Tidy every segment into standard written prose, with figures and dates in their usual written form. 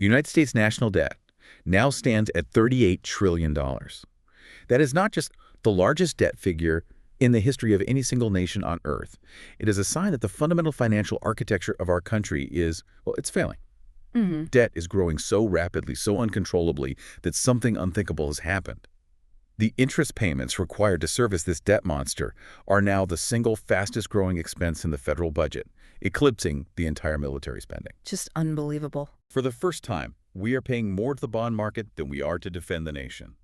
The United States national debt now stands at $38 trillion. That is not just the largest debt figure in the history of any single nation on Earth. It is a sign that the fundamental financial architecture of our country is, well, it's failing. Debt is growing so rapidly, so uncontrollably, that something unthinkable has happened. The interest payments required to service this debt monster are now the single fastest growing expense in the federal budget, eclipsing the entire military spending. Just unbelievable. For the first time, we are paying more to the bond market than we are to defend the nation.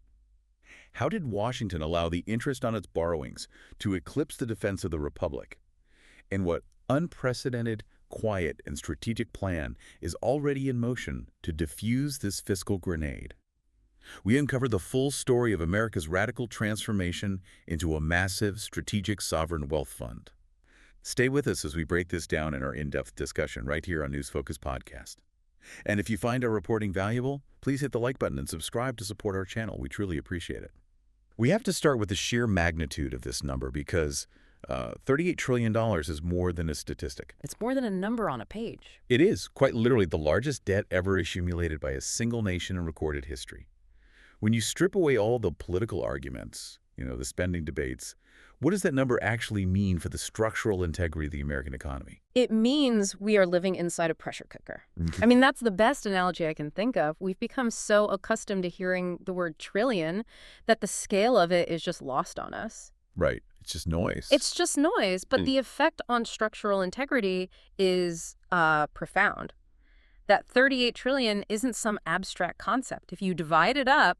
How did Washington allow the interest on its borrowings to eclipse the defense of the republic? And what unprecedented, quiet, and strategic plan is already in motion to defuse this fiscal grenade? We uncover the full story of America's radical transformation into a massive, strategic sovereign wealth fund. Stay with us as we break this down in our in-depth discussion right here on News Focus Podcast. And if you find our reporting valuable, please hit the like button and subscribe to support our channel. We truly appreciate it. We have to start with the sheer magnitude of this number because $38 trillion is more than a statistic. It's more than a number on a page. It is, quite literally, the largest debt ever accumulated by a single nation in recorded history. When you strip away all the political arguments, the spending debates, what does that number actually mean for the structural integrity of the American economy? It means we are living inside a pressure cooker. I mean, that's the best analogy I can think of. We've become so accustomed to hearing the word trillion that the scale of it is just lost on us. Right. It's just noise. It's just noise, but the effect on structural integrity is profound. That 38 trillion isn't some abstract concept. If you divide it up,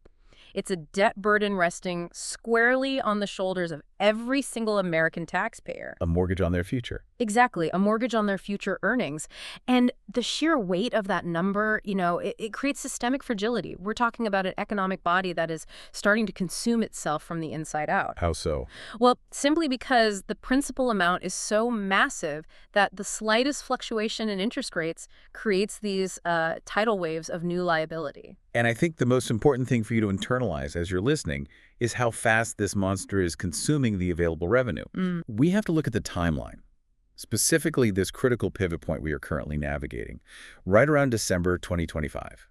it's a debt burden resting squarely on the shoulders of every single American taxpayer. A mortgage on their future. Exactly, a mortgage on their future earnings. And the sheer weight of that number, it creates systemic fragility. We're talking about an economic body that is starting to consume itself from the inside out. How so? Well, simply because the principal amount is so massive that the slightest fluctuation in interest rates creates these tidal waves of new liability. And I think the most important thing for you to internalize as you're listening is how fast this monster is consuming the available revenue. We have to look at the timeline, specifically this critical pivot point we are currently navigating, right around December 2025.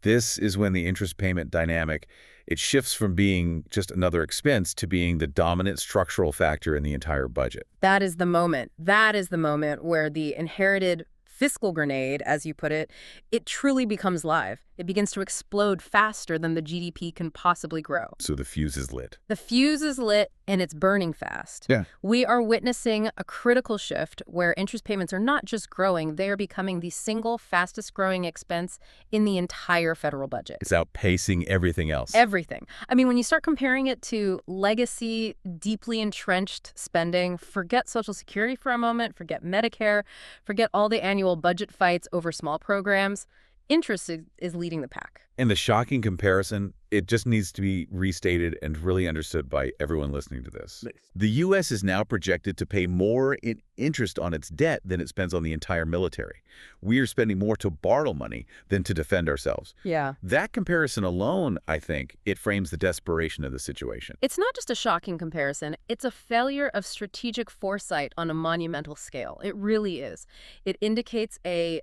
This is when the interest payment dynamic, it shifts from being just another expense to being the dominant structural factor in the entire budget. That is the moment. That is the moment where the inherited fiscal grenade, as you put it, it truly becomes live. It begins to explode faster than the GDP can possibly grow. So the fuse is lit. The fuse is lit and it's burning fast. Yeah. We are witnessing a critical shift where interest payments are not just growing, they are becoming the single fastest growing expense in the entire federal budget. It's outpacing everything else. Everything. I mean, when you start comparing it to legacy, deeply entrenched spending, forget Social Security for a moment, forget Medicare, forget all the annual budget fights over small programs. Interest is leading the pack. And the shocking comparison, it just needs to be restated and really understood by everyone listening to this. The U.S. is now projected to pay more in interest on its debt than it spends on the entire military. We are spending more to borrow money than to defend ourselves. Yeah. That comparison alone, I think, it frames the desperation of the situation. It's not just a shocking comparison. It's a failure of strategic foresight on a monumental scale. It really is. It indicates a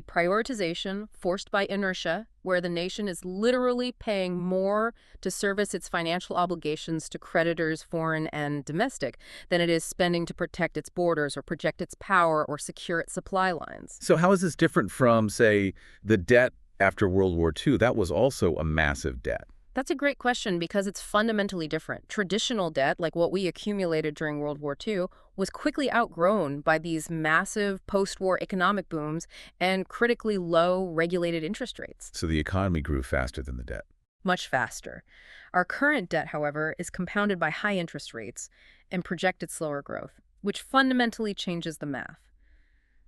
prioritization forced by inertia, where the nation is literally paying more to service its financial obligations to creditors, foreign and domestic, than it is spending to protect its borders or project its power or secure its supply lines. So how is this different from, say, the debt after World War II? That was also a massive debt. That's a great question because it's fundamentally different. Traditional debt, like what we accumulated during World War II, was quickly outgrown by these massive post-war economic booms and critically low regulated interest rates. So the economy grew faster than the debt. Much faster. Our current debt, however, is compounded by high interest rates and projected slower growth, which fundamentally changes the math.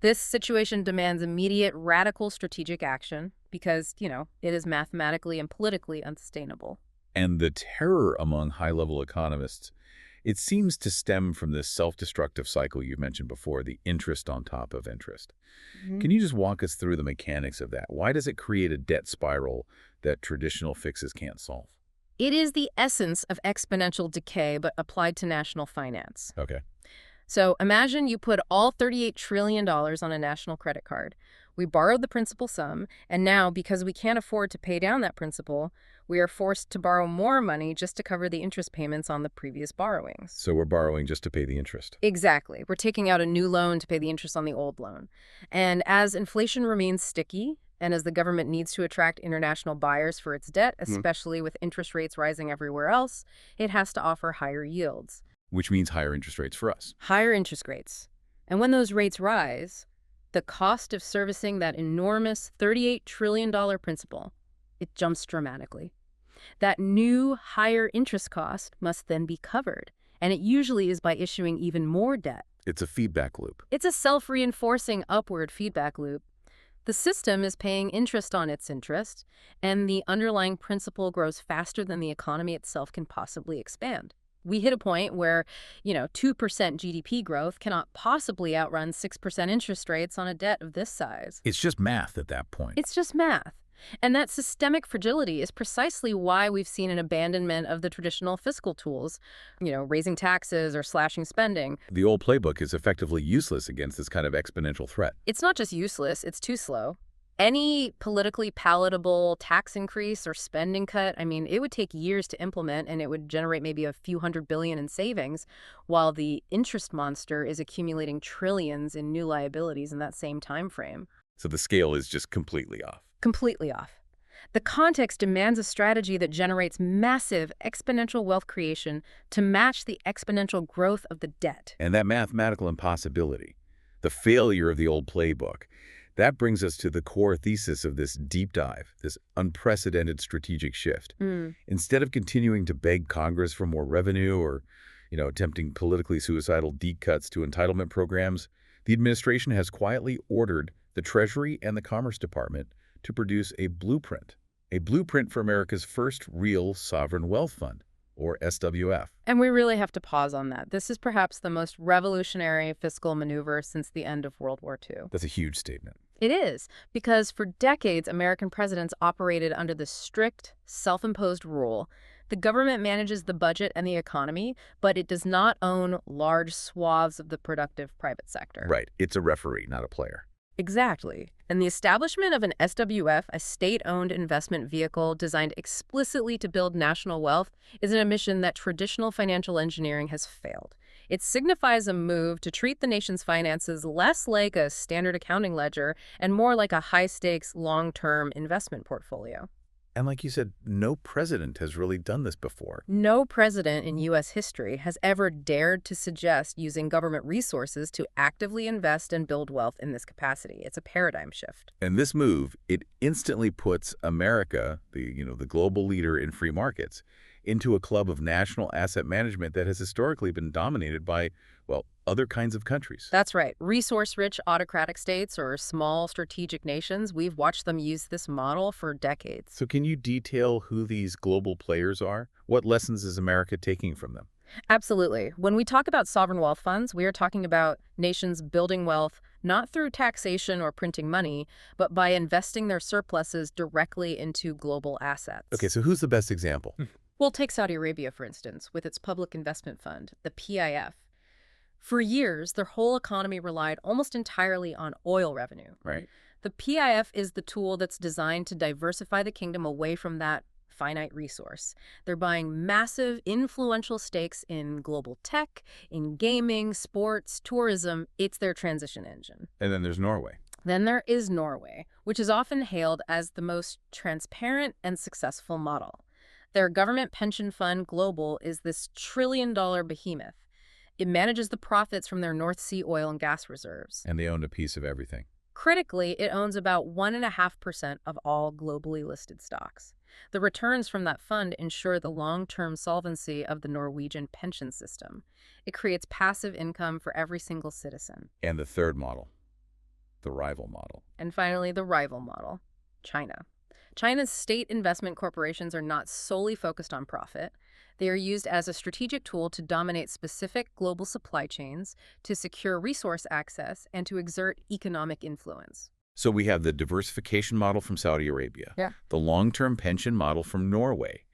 This situation demands immediate, radical strategic action because, it is mathematically and politically unsustainable. And the terror among high-level economists, it seems to stem from this self-destructive cycle you mentioned before, the interest on top of interest. Can you just walk us through the mechanics of that? Why does it create a debt spiral that traditional fixes can't solve? It is the essence of exponential decay, but applied to national finance. Okay. So imagine you put all $38 trillion on a national credit card, We borrowed the principal sum, and now, because we can't afford to pay down that principal, we are forced to borrow more money just to cover the interest payments on the previous borrowings. So we're borrowing just to pay the interest. Exactly. We're taking out a new loan to pay the interest on the old loan. And as inflation remains sticky, and as the government needs to attract international buyers for its debt, especially with interest rates rising everywhere else, it has to offer higher yields. Which means higher interest rates for us. Higher interest rates. And when those rates rise, the cost of servicing that enormous $38 trillion principal, it jumps dramatically. That new higher interest cost must then be covered, and it usually is by issuing even more debt. It's a feedback loop. It's a self-reinforcing upward feedback loop. The system is paying interest on its interest, and the underlying principal grows faster than the economy itself can possibly expand. We hit a point where, 2% GDP growth cannot possibly outrun 6% interest rates on a debt of this size. It's just math at that point. It's just math. And that systemic fragility is precisely why we've seen an abandonment of the traditional fiscal tools, raising taxes or slashing spending. The old playbook is effectively useless against this kind of exponential threat. It's not just useless, it's too slow. Any politically palatable tax increase or spending cut, it would take years to implement, and it would generate maybe a few $100 billion in savings, while the interest monster is accumulating trillions in new liabilities in that same time frame. So the scale is just completely off. Completely off. The context demands a strategy that generates massive exponential wealth creation to match the exponential growth of the debt. And that mathematical impossibility, the failure of the old playbook, that brings us to the core thesis of this deep dive, this unprecedented strategic shift. Instead of continuing to beg Congress for more revenue or, attempting politically suicidal deep cuts to entitlement programs, the administration has quietly ordered the Treasury and the Commerce Department to produce a blueprint for America's first real sovereign wealth fund, or SWF. And we really have to pause on that. This is perhaps the most revolutionary fiscal maneuver since the end of World War II. That's a huge statement. It is, because for decades, American presidents operated under the strict, self-imposed rule. The government manages the budget and the economy, but it does not own large swaths of the productive private sector. Right. It's a referee, not a player. Exactly. And the establishment of an SWF, a state-owned investment vehicle designed explicitly to build national wealth, is an mission that traditional financial engineering has failed. It signifies a move to treat the nation's finances less like a standard accounting ledger and more like a high-stakes, long-term investment portfolio. And like you said, no president has really done this before. No president in U.S. history has ever dared to suggest using government resources to actively invest and build wealth in this capacity. It's a paradigm shift. And this move, it instantly puts America, the global leader in free markets, into a club of national asset management that has historically been dominated by, other kinds of countries. That's right. Resource-rich autocratic states or small strategic nations, we've watched them use this model for decades. So can you detail who these global players are? What lessons is America taking from them? Absolutely. When we talk about sovereign wealth funds, we are talking about nations building wealth not through taxation or printing money, but by investing their surpluses directly into global assets. Okay, so who's the best example? We'll take Saudi Arabia, for instance, with its public investment fund, the PIF. For years, their whole economy relied almost entirely on oil revenue. Right. The PIF is the tool that's designed to diversify the kingdom away from that finite resource. They're buying massive, influential stakes in global tech, in gaming, sports, tourism. It's their transition engine. And then there's Norway. Then there is Norway, which is often hailed as the most transparent and successful model. Their government pension fund, Global, is this trillion-dollar behemoth. It manages the profits from their North Sea oil and gas reserves. And they own a piece of everything. Critically, it owns about 1.5% of all globally listed stocks. The returns from that fund ensure the long-term solvency of the Norwegian pension system. It creates passive income for every single citizen. And the third model, the rival model. And finally, the rival model, China. China's state investment corporations are not solely focused on profit. They are used as a strategic tool to dominate specific global supply chains, to secure resource access, and to exert economic influence. So we have the diversification model from Saudi Arabia, the long-term pension model from Norway,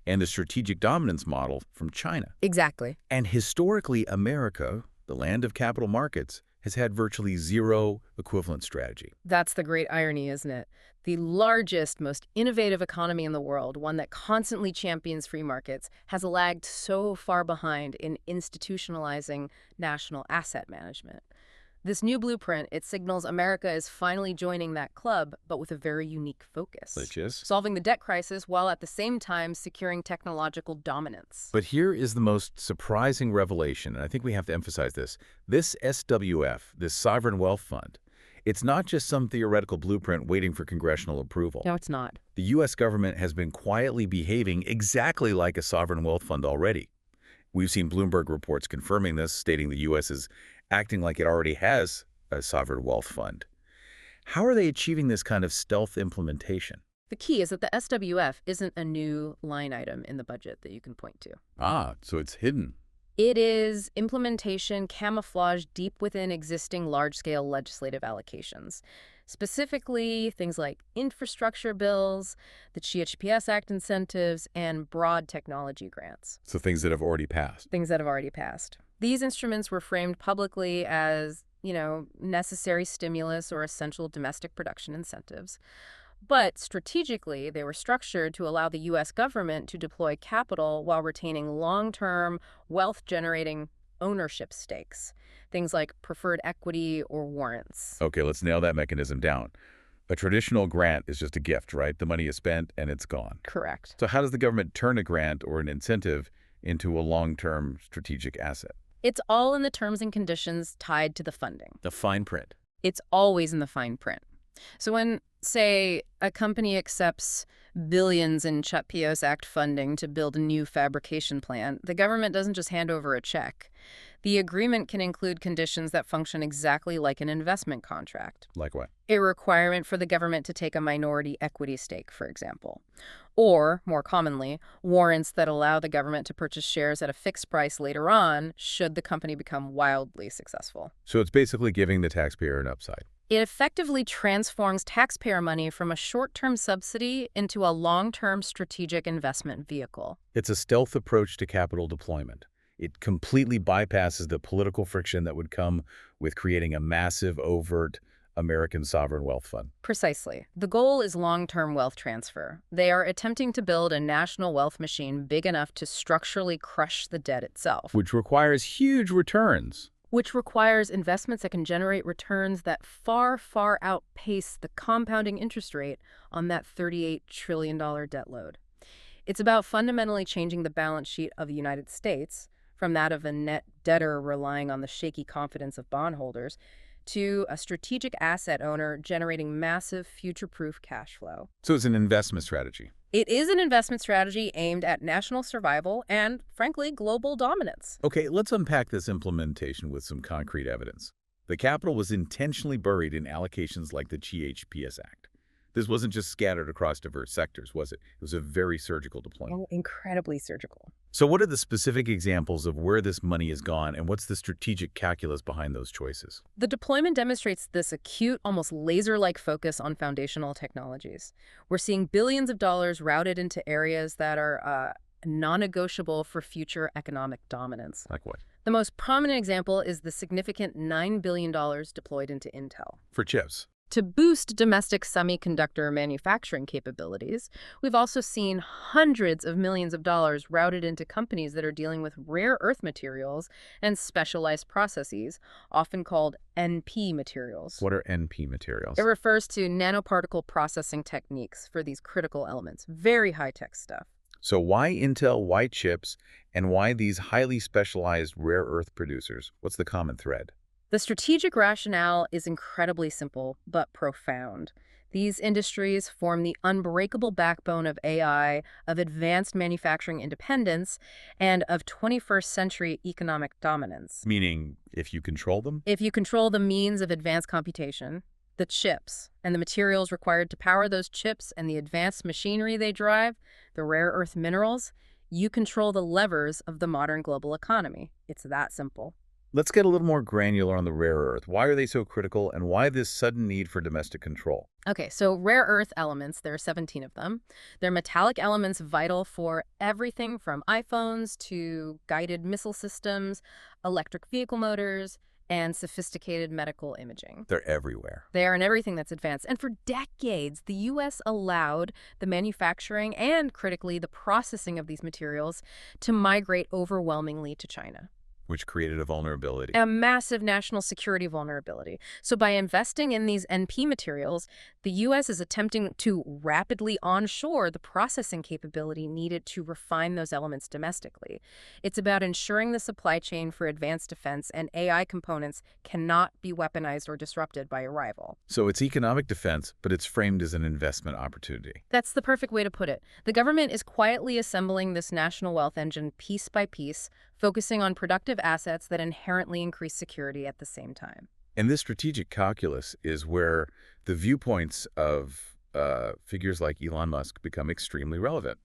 and the strategic dominance model from China. Exactly. And historically, America, the land of capital markets, has had virtually zero equivalent strategy. That's the great irony, isn't it? The largest, most innovative economy in the world, one that constantly champions free markets, has lagged so far behind in institutionalizing national asset management. This new blueprint, it signals America is finally joining that club, but with a very unique focus. Which is? Solving the debt crisis while at the same time securing technological dominance. But here is the most surprising revelation, and I think we have to emphasize this. This SWF, this Sovereign Wealth Fund, it's not just some theoretical blueprint waiting for congressional approval. No, it's not. The U.S. government has been quietly behaving exactly like a sovereign wealth fund already. We've seen Bloomberg reports confirming this, stating the U.S. is acting like it already has a sovereign wealth fund. How are they achieving this kind of stealth implementation? The key is that the SWF isn't a new line item in the budget that you can point to. Ah, so it's hidden. It is implementation camouflaged deep within existing large-scale legislative allocations. Specifically, things like infrastructure bills, the CHPS Act incentives, and broad technology grants. So things that have already passed. Things that have already passed. These instruments were framed publicly as, necessary stimulus or essential domestic production incentives. But strategically, they were structured to allow the U.S. government to deploy capital while retaining long-term, wealth-generating ownership stakes, things like preferred equity or warrants. Okay, let's nail that mechanism down. A traditional grant is just a gift, right? The money is spent and it's gone. Correct. So how does the government turn a grant or an incentive into a long-term strategic asset? It's all in the terms and conditions tied to the funding. The fine print. It's always in the fine print. So when, say, a company accepts billions in CHPS Act funding to build a new fabrication plant, the government doesn't just hand over a check. The agreement can include conditions that function exactly like an investment contract. Like what? A requirement for the government to take a minority equity stake, for example. Or, more commonly, warrants that allow the government to purchase shares at a fixed price later on should the company become wildly successful. So it's basically giving the taxpayer an upside. It effectively transforms taxpayer money from a short-term subsidy into a long-term strategic investment vehicle. It's a stealth approach to capital deployment. It completely bypasses the political friction that would come with creating a massive, overt American sovereign wealth fund. Precisely. The goal is long-term wealth transfer. They are attempting to build a national wealth machine big enough to structurally crush the debt itself. Which requires huge returns. Which requires investments that can generate returns that far, far outpace the compounding interest rate on that $38 trillion debt load. It's about fundamentally changing the balance sheet of the United States from that of a net debtor relying on the shaky confidence of bondholders to a strategic asset owner generating massive future-proof cash flow. So it's an investment strategy. It is an investment strategy aimed at national survival and, frankly, global dominance. Okay, let's unpack this implementation with some concrete evidence. The capital was intentionally buried in allocations like the CHPS Act. This wasn't just scattered across diverse sectors, was it? It was a very surgical deployment. Oh, incredibly surgical. So what are the specific examples of where this money has gone, and what's the strategic calculus behind those choices? The deployment demonstrates this acute, almost laser-like focus on foundational technologies. We're seeing billions of dollars routed into areas that are non-negotiable for future economic dominance. Like what? The most prominent example is the significant $9 billion deployed into Intel. For chips. To boost domestic semiconductor manufacturing capabilities, we've also seen hundreds of millions of dollars routed into companies that are dealing with rare earth materials and specialized processes, often called NP materials. What are NP materials? It refers to nanoparticle processing techniques for these critical elements. Very high-tech stuff. So why Intel, why chips, and why these highly specialized rare earth producers? What's the common thread? The strategic rationale is incredibly simple, but profound. These industries form the unbreakable backbone of AI, of advanced manufacturing independence, and of 21st century economic dominance. Meaning, if you control them? If you control the means of advanced computation, the chips, and the materials required to power those chips and the advanced machinery they drive, the rare earth minerals, you control the levers of the modern global economy. It's that simple. Let's get a little more granular on the rare earth. Why are they so critical, and why this sudden need for domestic control? Okay, so rare earth elements, there are 17 of them. They're metallic elements vital for everything from iPhones to guided missile systems, electric vehicle motors, and sophisticated medical imaging. They're everywhere. They are in everything that's advanced. And for decades, the U.S. allowed the manufacturing and, critically, the processing of these materials to migrate overwhelmingly to China. Which created a vulnerability. A massive national security vulnerability. So by investing in these NP materials, the U.S. is attempting to rapidly onshore the processing capability needed to refine those elements domestically. It's about ensuring the supply chain for advanced defense and AI components cannot be weaponized or disrupted by a rival. So it's economic defense, but it's framed as an investment opportunity. That's the perfect way to put it. The government is quietly assembling this national wealth engine piece by piece, focusing on productive assets that inherently increase security at the same time. And this strategic calculus is where the viewpoints of figures like Elon Musk become extremely relevant.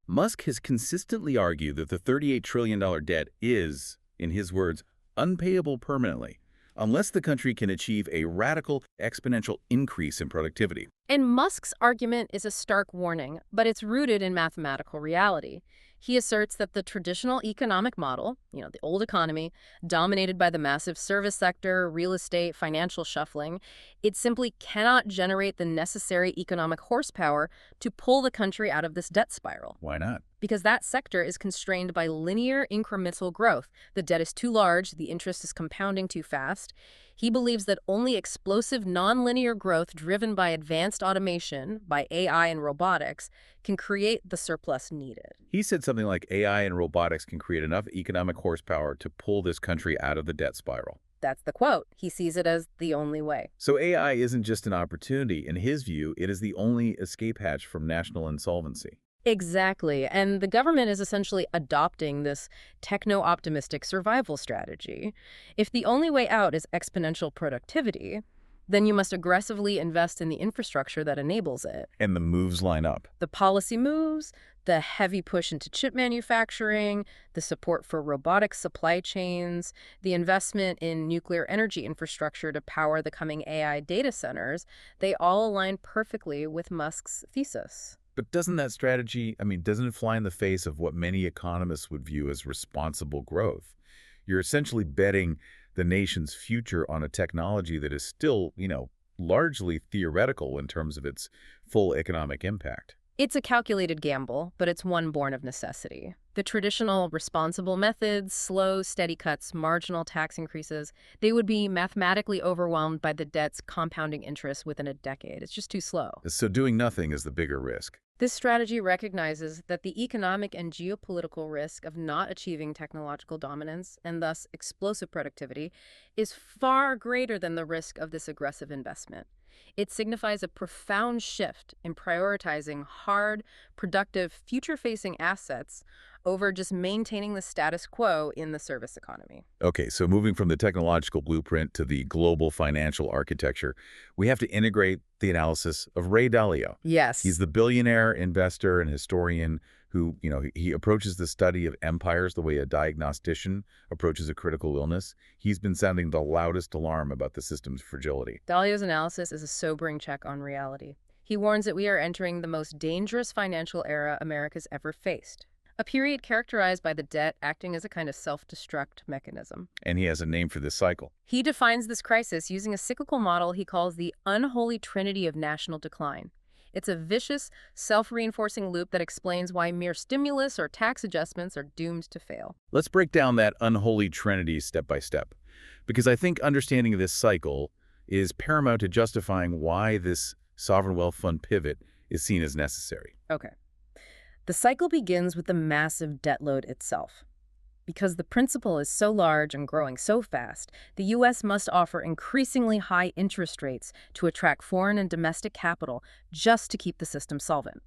Musk has consistently argued that the $38 trillion debt is, in his words, unpayable permanently, unless the country can achieve a radical exponential increase in productivity. And Musk's argument is a stark warning, but it's rooted in mathematical reality. He asserts that the traditional economic model, the old economy, dominated by the massive service sector, real estate, financial shuffling, it simply cannot generate the necessary economic horsepower to pull the country out of this debt spiral. Why not? Because that sector is constrained by linear incremental growth. The debt is too large, the interest is compounding too fast. He believes that only explosive nonlinear growth driven by advanced automation, by AI and robotics, can create the surplus needed. He said something like AI and robotics can create enough economic horsepower to pull this country out of the debt spiral. That's the quote. He sees it as the only way. So AI isn't just an opportunity. In his view, it is the only escape hatch from national insolvency. Exactly. And the government is essentially adopting this techno-optimistic survival strategy. If the only way out is exponential productivity, then you must aggressively invest in the infrastructure that enables it. And the moves line up. The policy moves, the heavy push into chip manufacturing, the support for robotic supply chains, the investment in nuclear energy infrastructure to power the coming AI data centers, they all align perfectly with Musk's thesis. But doesn't that strategy, doesn't it fly in the face of what many economists would view as responsible growth? You're essentially betting the nation's future on a technology that is still, largely theoretical in terms of its full economic impact. It's a calculated gamble, but it's one born of necessity. The traditional responsible methods, slow, steady cuts, marginal tax increases, they would be mathematically overwhelmed by the debt's compounding interest within a decade. It's just too slow. So doing nothing is the bigger risk. This strategy recognizes that the economic and geopolitical risk of not achieving technological dominance, and thus explosive productivity, is far greater than the risk of this aggressive investment. It signifies a profound shift in prioritizing hard, productive, future-facing assets over just maintaining the status quo in the service economy. Okay, so moving from the technological blueprint to the global financial architecture, we have to integrate the analysis of Ray Dalio. Yes. He's the billionaire investor and historian who, he approaches the study of empires the way a diagnostician approaches a critical illness. He's been sounding the loudest alarm about the system's fragility. Dalio's analysis is a sobering check on reality. He warns that we are entering the most dangerous financial era America's ever faced. A period characterized by the debt acting as a kind of self-destruct mechanism. And he has a name for this cycle. He defines this crisis using a cyclical model he calls the unholy trinity of national decline. It's a vicious, self-reinforcing loop that explains why mere stimulus or tax adjustments are doomed to fail. Let's break down that unholy trinity step by step, because I think understanding this cycle is paramount to justifying why this sovereign wealth fund pivot is seen as necessary. Okay. The cycle begins with the massive debt load itself. Because the principal is so large and growing so fast, the U.S. must offer increasingly high interest rates to attract foreign and domestic capital just to keep the system solvent.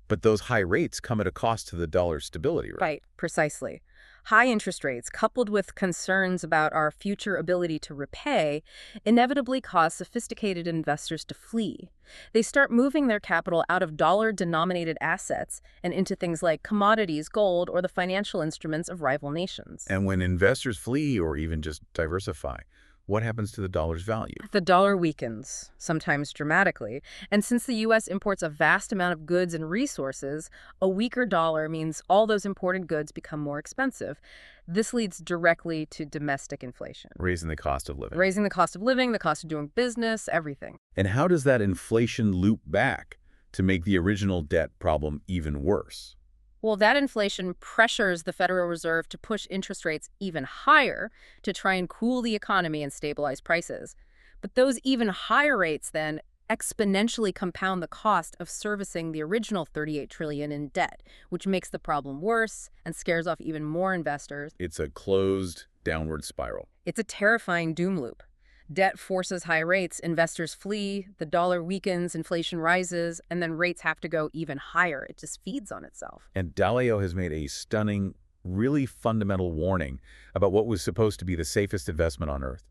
But those high rates come at a cost to the dollar's stability, right? Right, precisely. High interest rates, coupled with concerns about our future ability to repay, inevitably cause sophisticated investors to flee. They start moving their capital out of dollar-denominated assets and into things like commodities, gold, or the financial instruments of rival nations. And when investors flee or even just diversify, what happens to the dollar's value? The dollar weakens, sometimes dramatically, and since the U.S. imports a vast amount of goods and resources, a weaker dollar means all those imported goods become more expensive. This leads directly to domestic inflation, Raising the cost of living. raising the cost of living, the cost of doing business, everything. And how does that inflation loop back to make the original debt problem even worse? Well, that inflation pressures the Federal Reserve to push interest rates even higher to try and cool the economy and stabilize prices. But those even higher rates then exponentially compound the cost of servicing the original $38 trillion in debt, which makes the problem worse and scares off even more investors. It's a closed downward spiral. It's a terrifying doom loop. Debt forces high rates, investors flee, the dollar weakens, inflation rises, and then rates have to go even higher. It just feeds on itself. And Dalio has made a stunning, really fundamental warning about what was supposed to be the safest investment on Earth: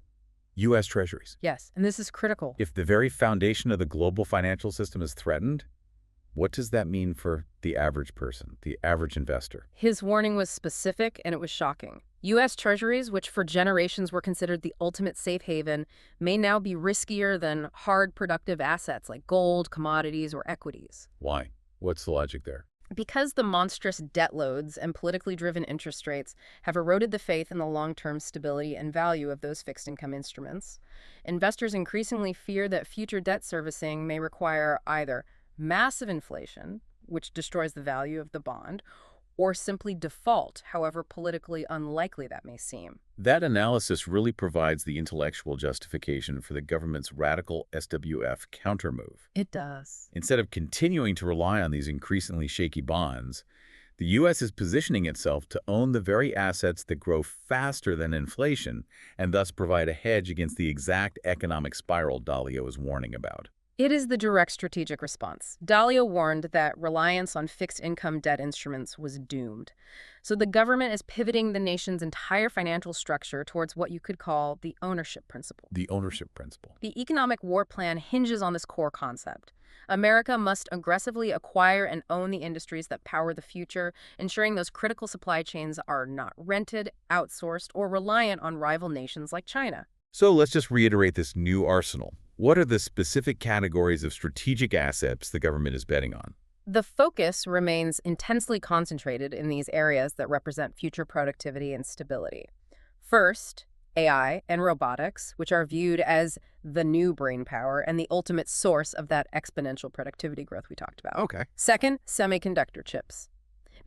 U.S. Treasuries. Yes, and this is critical. If the very foundation of the global financial system is threatened, what does that mean for the average person, the average investor? His warning was specific and it was shocking. U.S. Treasuries, which for generations were considered the ultimate safe haven, may now be riskier than hard, productive assets like gold, commodities, or equities. Why? What's the logic there? Because the monstrous debt loads and politically driven interest rates have eroded the faith in the long-term stability and value of those fixed income instruments, investors increasingly fear that future debt servicing may require either massive inflation, which destroys the value of the bond, or simply default, however politically unlikely that may seem. That analysis really provides the intellectual justification for the government's radical SWF countermove. It does. Instead of continuing to rely on these increasingly shaky bonds, the U.S. is positioning itself to own the very assets that grow faster than inflation and thus provide a hedge against the exact economic spiral Dalio is warning about. It is the direct strategic response. Dalio warned that reliance on fixed income debt instruments was doomed. So the government is pivoting the nation's entire financial structure towards what you could call the ownership principle. The ownership principle. The economic war plan hinges on this core concept. America must aggressively acquire and own the industries that power the future, ensuring those critical supply chains are not rented, outsourced, or reliant on rival nations like China. So let's just reiterate this new arsenal. What are the specific categories of strategic assets the government is betting on? The focus remains intensely concentrated in these areas that represent future productivity and stability. First, AI and robotics, which are viewed as the new brainpower and the ultimate source of that exponential productivity growth we talked about. Okay. Second, semiconductor chips.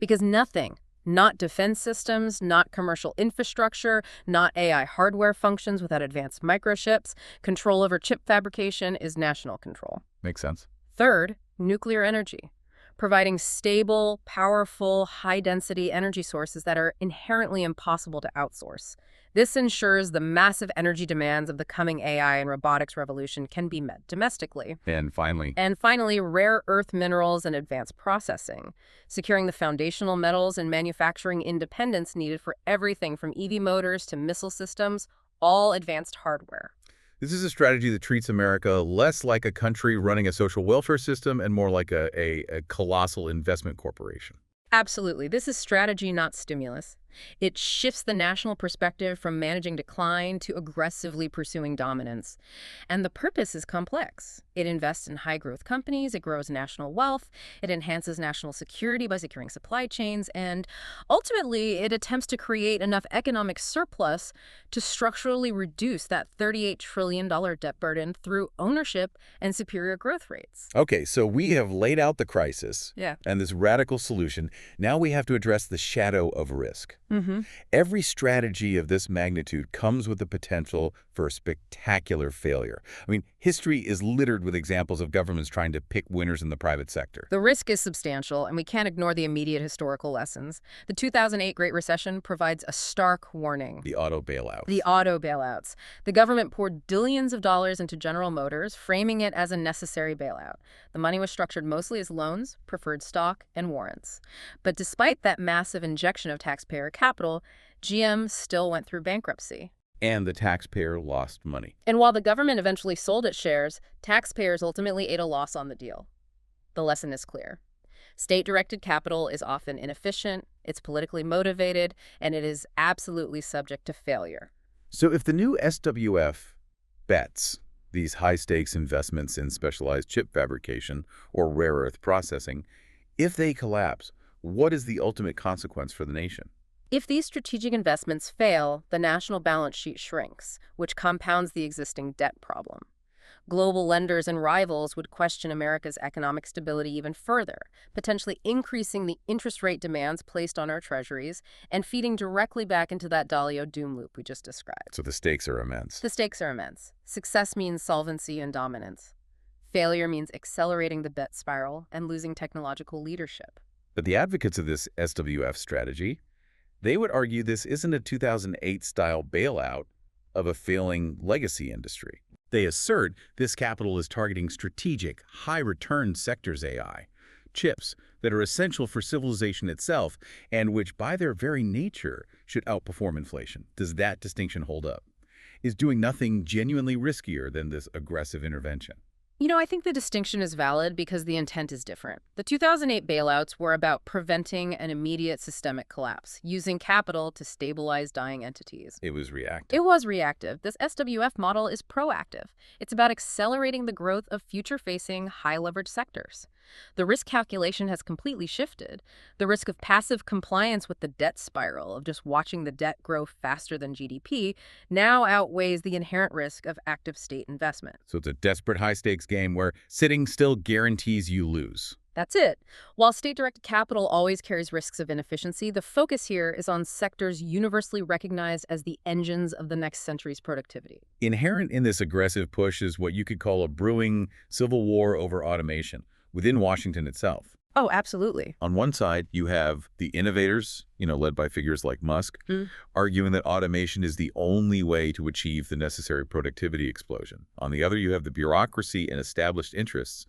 Because nothing, not defense systems, not commercial infrastructure, not AI hardware functions without advanced microchips, control over chip fabrication is national control. Makes sense. Third, nuclear energy, providing stable, powerful, high-density energy sources that are inherently impossible to outsource. This ensures the massive energy demands of the coming AI and robotics revolution can be met domestically. And finally, Rare earth minerals and advanced processing, securing the foundational metals and manufacturing independence needed for everything from EV motors to missile systems, all advanced hardware. this is a strategy that treats America less like a country running a social welfare system and more like a colossal investment corporation. Absolutely. This is strategy, not stimulus. It shifts the national perspective from managing decline to aggressively pursuing dominance. And the purpose is complex. It invests in high-growth companies, it grows national wealth, it enhances national security by securing supply chains, and ultimately it attempts to create enough economic surplus to structurally reduce that $38 trillion debt burden through ownership and superior growth rates. Okay, so we have laid out the crisis Yeah. and this radical solution. Now we have to address the shadow of risk. Mm-hmm. Every strategy of this magnitude comes with the potential for spectacular failure. I mean, history is littered with examples of governments trying to pick winners in the private sector. The risk is substantial, and we can't ignore the immediate historical lessons. The 2008 Great Recession provides a stark warning. The auto bailouts. The auto bailouts. The government poured billions of dollars into General Motors, framing it as a necessary bailout. The money was structured mostly as loans, preferred stock, and warrants. But despite that massive injection of taxpayer capital, GM still went through bankruptcy. And the taxpayer lost money. And while the government eventually sold its shares, taxpayers ultimately ate a loss on the deal. The lesson is clear. State-directed capital is often inefficient, it's politically motivated, and it is absolutely subject to failure. So if the new SWF bets, these high-stakes investments in specialized chip fabrication or rare earth processing, if they collapse, what is the ultimate consequence for the nation? If these strategic investments fail, the national balance sheet shrinks, which compounds the existing debt problem. Global lenders and rivals would question America's economic stability even further, potentially increasing the interest rate demands placed on our treasuries and feeding directly back into that Dalio doom loop we just described. So the stakes are immense. The stakes are immense. Success means solvency and dominance. Failure means accelerating the debt spiral and losing technological leadership. But the advocates of this SWF strategy, they would argue this isn't a 2008-style bailout of a failing legacy industry. They assert this capital is targeting strategic, high-return sectors AI, chips that are essential for civilization itself and which, by their very nature, should outperform inflation. Does that distinction hold up? Is doing nothing genuinely riskier than this aggressive intervention? I think the distinction is valid because the intent is different. The 2008 bailouts were about preventing an immediate systemic collapse, using capital to stabilize dying entities. It was reactive. It was reactive. This SWF model is proactive. It's about accelerating the growth of future-facing, high-leverage sectors. The risk calculation has completely shifted. The risk of passive compliance with the debt spiral, of just watching the debt grow faster than GDP, now outweighs the inherent risk of active state investment. So it's a desperate high-stakes game where sitting still guarantees you lose. That's it. While state-directed capital always carries risks of inefficiency, the focus here is on sectors universally recognized as the engines of the next century's productivity. Inherent in this aggressive push is what you could call a brewing civil war over automation within Washington itself. Oh, absolutely. On one side, you have the innovators, led by figures like Musk, arguing that automation is the only way to achieve the necessary productivity explosion. On the other, you have the bureaucracy and established interests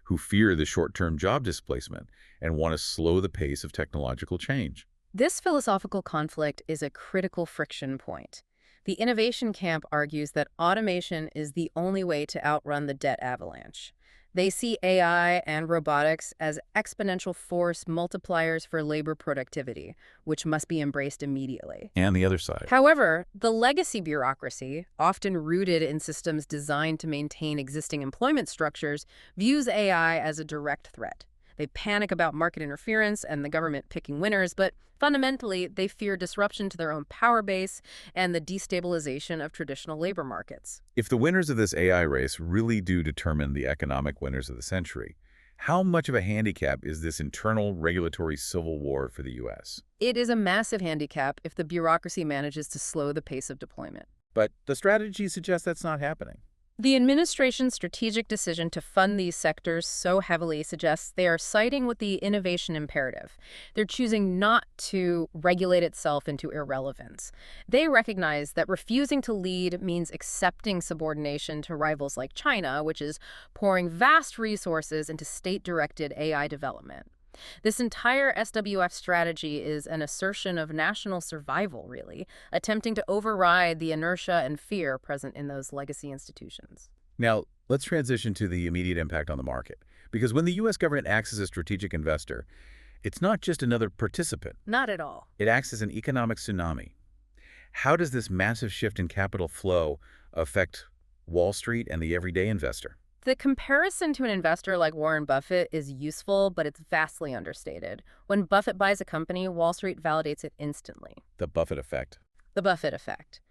who fear the short-term job displacement and want to slow the pace of technological change. This philosophical conflict is a critical friction point. The innovation camp argues that automation is the only way to outrun the debt avalanche. They see AI and robotics as exponential force multipliers for labor productivity, which must be embraced immediately. And the other side. However, the legacy bureaucracy, often rooted in systems designed to maintain existing employment structures, views AI as a direct threat. They panic about market interference and the government picking winners, but fundamentally, they fear disruption to their own power base and the destabilization of traditional labor markets. If the winners of this AI race really do determine the economic winners of the century, how much of a handicap is this internal regulatory civil war for the U.S.? It is a massive handicap if the bureaucracy manages to slow the pace of deployment. But the strategy suggests that's not happening. The administration's strategic decision to fund these sectors so heavily suggests they are siding with the innovation imperative. They're choosing not to regulate itself into irrelevance. They recognize that refusing to lead means accepting subordination to rivals like China, which is pouring vast resources into state-directed AI development. This entire SWF strategy is an assertion of national survival, really, attempting to override the inertia and fear present in those legacy institutions. Now, let's transition to the immediate impact on the market. Because when the U.S. government acts as a strategic investor, it's not just another participant. Not at all. It acts as an economic tsunami. How does this massive shift in capital flow affect Wall Street and the everyday investor? The comparison to an investor like Warren Buffett is useful, but it's vastly understated. When Buffett buys a company, Wall Street validates it instantly. The Buffett effect. The Buffett effect.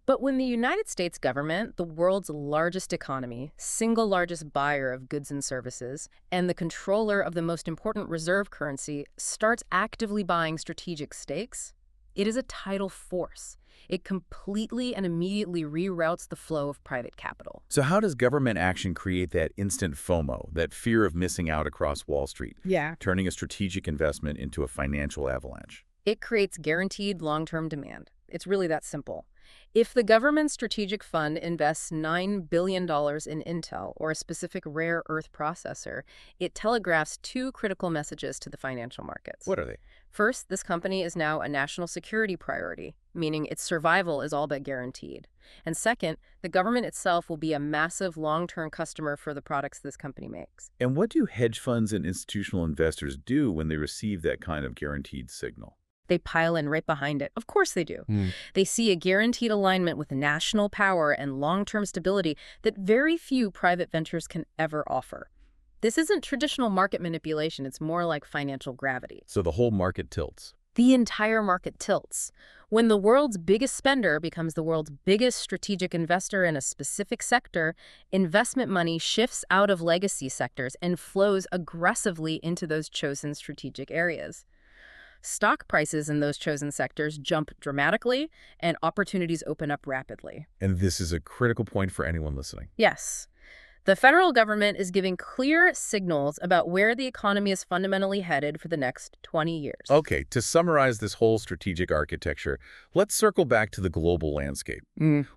But when the United States government, the world's largest economy, single largest buyer of goods and services, and the controller of the most important reserve currency, starts actively buying strategic stakes, it is a tidal force. It completely and immediately reroutes the flow of private capital. So how does government action create that instant FOMO, that fear of missing out across Wall Street, turning a strategic investment into a financial avalanche? It creates guaranteed long-term demand. It's really that simple. If the government's strategic fund invests $9 billion in Intel or a specific rare earth processor, it telegraphs two critical messages to the financial markets. What are they? First, this company is now a national security priority, meaning its survival is all but guaranteed. And second, the government itself will be a massive long-term customer for the products this company makes. And what do hedge funds and institutional investors do when they receive that kind of guaranteed signal? They pile in right behind it. Of course they do. Hmm. They see a guaranteed alignment with national power and long-term stability that very few private ventures can ever offer. This isn't traditional market manipulation. It's more like financial gravity. So the whole market tilts. The entire market tilts. When the world's biggest spender becomes the world's biggest strategic investor in a specific sector, investment money shifts out of legacy sectors and flows aggressively into those chosen strategic areas. Stock prices in those chosen sectors jump dramatically, and opportunities open up rapidly. And this is a critical point for anyone listening. Yes. The federal government is giving clear signals about where the economy is fundamentally headed for the next 20 years. Okay, to summarize this whole strategic architecture, let's circle back to the global landscape.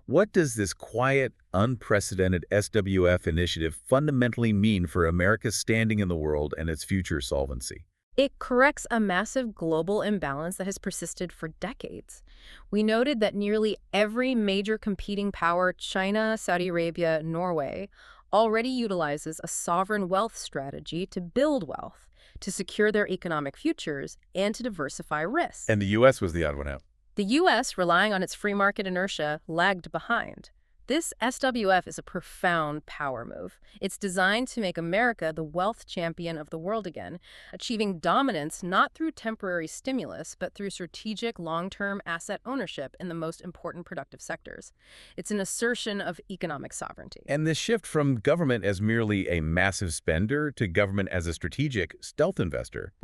What does this quiet, unprecedented SWF initiative fundamentally mean for America's standing in the world and its future solvency? It corrects a massive global imbalance that has persisted for decades. We noted that nearly every major competing power, China, Saudi Arabia, Norway, already utilizes a sovereign wealth strategy to build wealth, to secure their economic futures, and to diversify risks. And the U.S. was the odd one out. The U.S., relying on its free market inertia, lagged behind. This SWF is a profound power move. It's designed to make America the wealth champion of the world again, achieving dominance not through temporary stimulus, but through strategic long-term asset ownership in the most important productive sectors. It's an assertion of economic sovereignty. And this shift from government as merely a massive spender to government as a strategic stealth investor,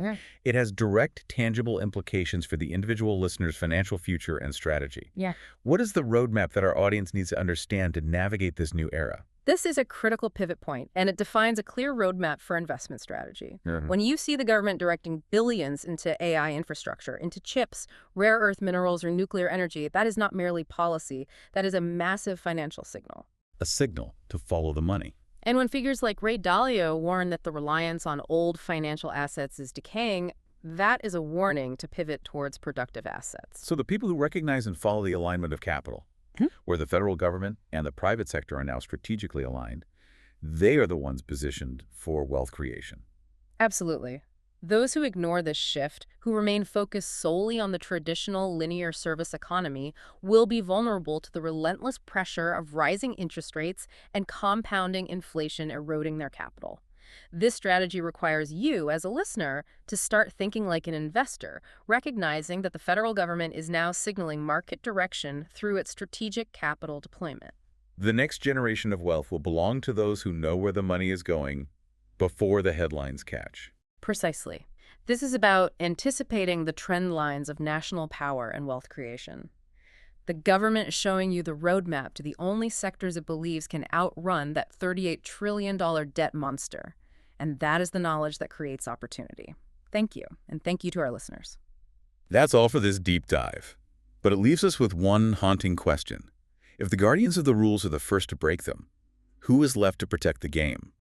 it has direct, tangible implications for the individual listener's financial future and strategy. What is the roadmap that our audience needs to understand to navigate this new era? This is a critical pivot point, and it defines a clear roadmap for investment strategy. When you see the government directing billions into AI infrastructure, into chips, rare earth minerals, or nuclear energy, that is not merely policy. That is a massive financial signal. A signal to follow the money. And when figures like Ray Dalio warn that the reliance on old financial assets is decaying, that is a warning to pivot towards productive assets. So the people who recognize and follow the alignment of capital, where the federal government and the private sector are now strategically aligned, they are the ones positioned for wealth creation. Absolutely. Those who ignore this shift, who remain focused solely on the traditional linear service economy, will be vulnerable to the relentless pressure of rising interest rates and compounding inflation eroding their capital. This strategy requires you, as a listener, to start thinking like an investor, recognizing that the federal government is now signaling market direction through its strategic capital deployment. The next generation of wealth will belong to those who know where the money is going before the headlines catch. Precisely. This is about anticipating the trend lines of national power and wealth creation. The government is showing you the roadmap to the only sectors it believes can outrun that $38 trillion debt monster. And that is the knowledge that creates opportunity. Thank you, and thank you to our listeners. That's all for this deep dive. But it leaves us with one haunting question. If the guardians of the rules are the first to break them, who is left to protect the game?